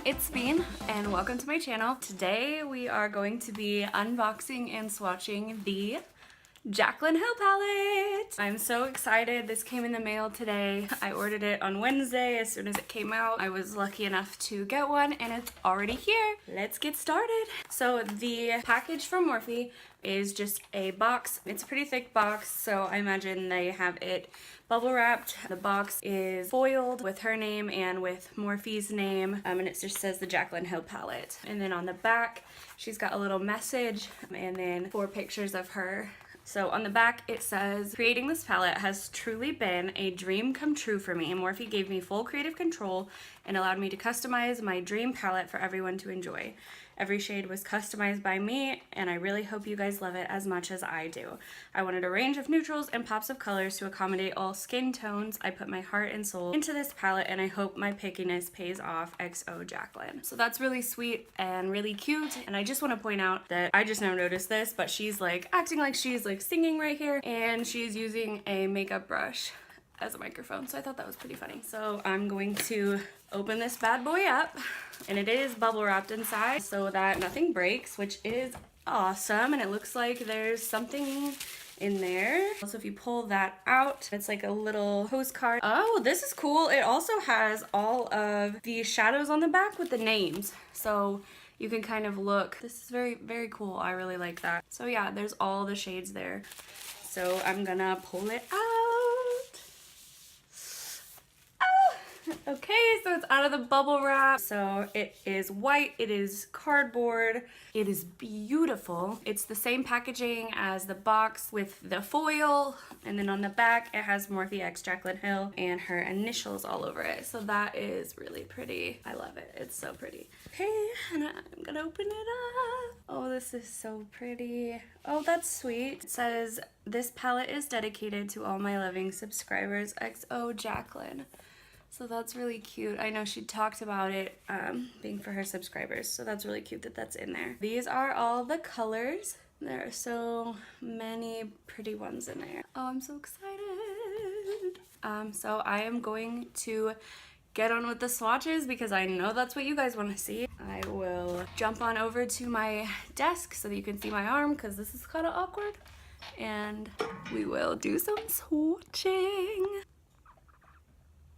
everyone, it's Bean and welcome to my channel. Today we are going to be unboxing and swatching the Jaclyn Hill palette. I'm so excited. This came in the mail today. I ordered it on Wednesday as soon as it came out. I was lucky enough to get one and it's already here. Let's get started. So the package from Morphe is just a box. It's a pretty thick box, so I imagine they have it bubble wrapped. The box is foiled with her name and with Morphe's name, and it just says the Jaclyn Hill palette. And then on the back, she's got a little message and then 4 pictures of her. So on the back it says, creating this palette has truly been a dream come true for me. Morphe gave me full creative control and allowed me to customize my dream palette for everyone to enjoy. Every shade was customized by me, and I really hope you guys love it as much as I do. I wanted a range of neutrals and pops of colors to accommodate all skin tones. I put my heart and soul into this palette, and I hope my pickiness pays off. XO Jaclyn. So that's really sweet and really cute, and I just want to point out that I just now noticed this, but she's like acting like she's like singing right here, and she's using a makeup brush as a microphone, so I thought that was pretty funny. So I'm going to open this bad boy up, and it is bubble wrapped inside so that nothing breaks, which is awesome. And it looks like there's something in there. Also, if you pull that out, it's like a little postcard. Oh, this is cool. It also has all of the shadows on the back with the names, so you can kind of look. This is very, very cool. I really like that. So yeah, there's all the shades there. So I'm gonna pull it out. Okay, so it's out of the bubble wrap. So it is white, it is cardboard, it is beautiful. It's the same packaging as the box with the foil, and then on the back it has Morphe x Jaclyn Hill and her initials all over it. So that is really pretty. I love it. It's so pretty. Okay, and I'm gonna open it up. Oh, this is so pretty. Oh, that's sweet. It says, this palette is dedicated to all my loving subscribers. XO Jaclyn. So that's really cute. I know she talked about it being for her subscribers, so that's really cute that that's in there. These are all the colors. There are so many pretty ones in there. Oh, I'm so excited. So I am going to get on with the swatches because I know that's what you guys want to see. I will jump on over to my desk so that you can see my arm because this is kind of awkward. And we will do some swatching.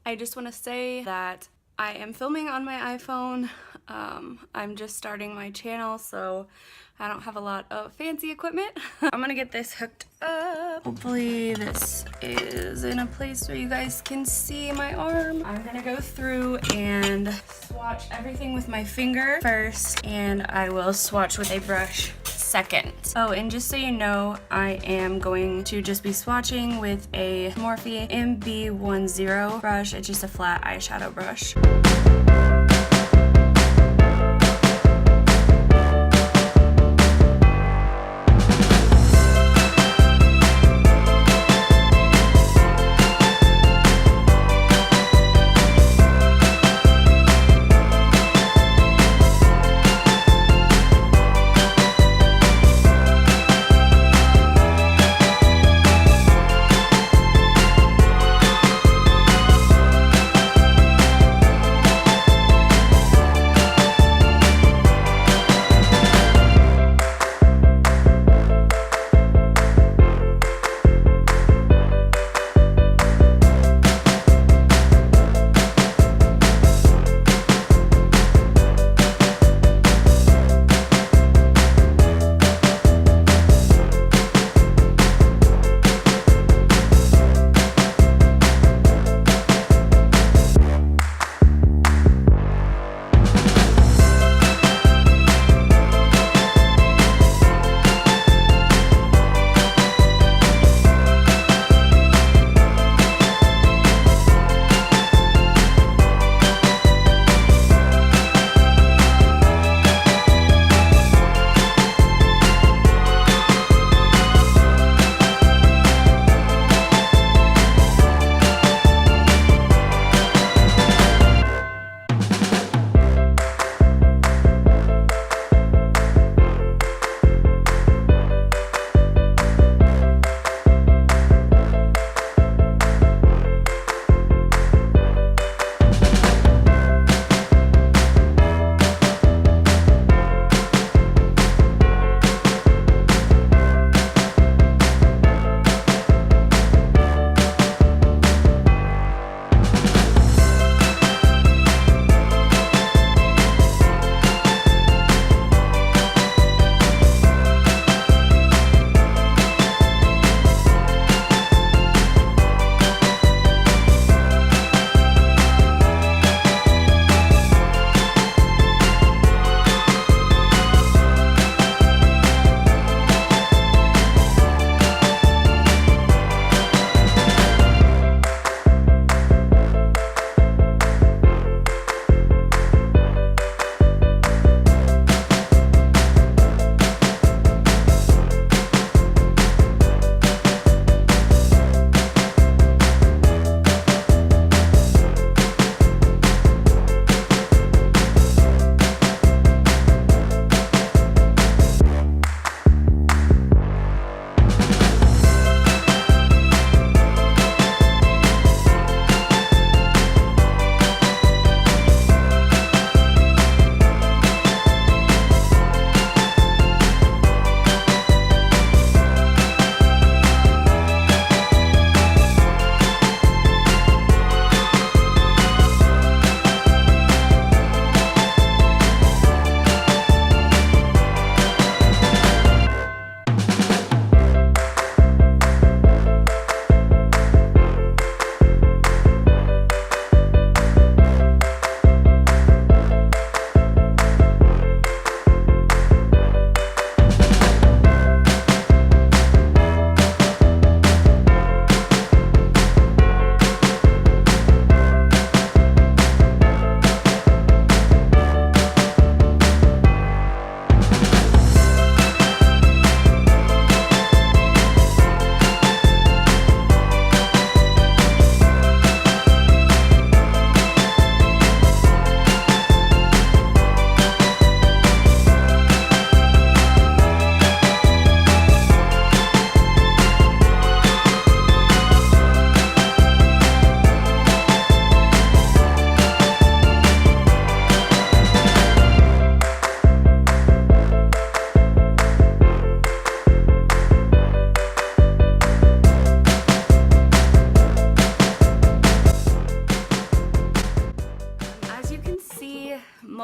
I just want to say that I am filming on my iPhone. I'm just starting my channel, so I don't have a lot of fancy equipment. I'm gonna get this hooked up. Hopefully this is in a place where you guys can see my arm. I'm gonna go through and swatch everything with my finger first, and I will swatch with a brush second. Oh, and just so you know, I am going to just be swatching with a Morphe MB10 brush. It's just a flat eyeshadow brush.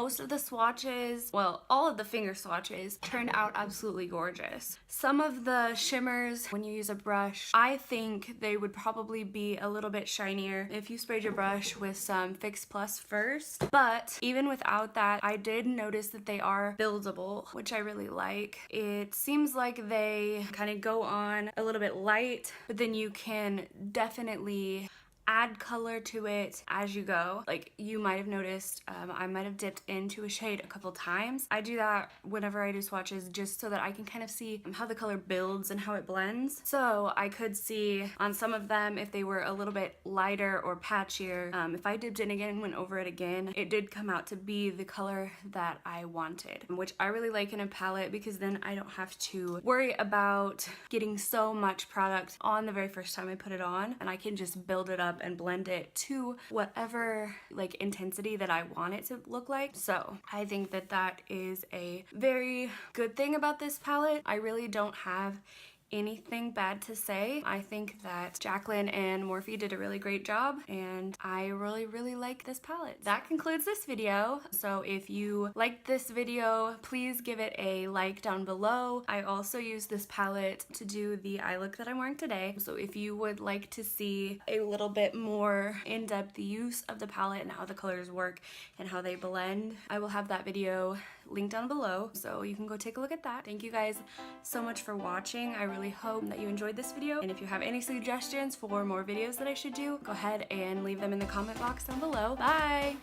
most of the swatches, well, all of the finger swatches turned out absolutely gorgeous. Some of the shimmers, when you use a brush, I think they would probably be a little bit shinier if you sprayed your brush with some Fix Plus first. But even without that, I did notice that they are buildable, which I really like. It seems like they kind of go on a little bit light, but then you can definitely add color to it as you go. Like you might have noticed, I might have dipped into a shade a couple times. I do that whenever I do swatches just so that I can kind of see how the color builds and how it blends. So I could see on some of them if they were a little bit lighter or patchier. If I dipped in again and went over it again, it did come out to be the color that I wanted, which I really like in a palette because then I don't have to worry about getting so much product on the very first time I put it on, and I can just build it up and blend it to whatever like intensity that I want it to look like. So I think that that is a very good thing about this palette. I really don't have anything bad to say. I think that Jaclyn and Morphe did a really great job, and I really like this palette. That concludes this video. So if you liked this video, please give it a like down below. I also use this palette to do the eye look that I'm wearing today. So if you would like to see a little bit more in-depth use of the palette and how the colors work and how they blend, I will have that video linked down below, so you can go take a look at that. Thank you guys so much for watching. I really hope that you enjoyed this video, and if you have any suggestions for more videos that I should do, go ahead and leave them in the comment box down below. Bye!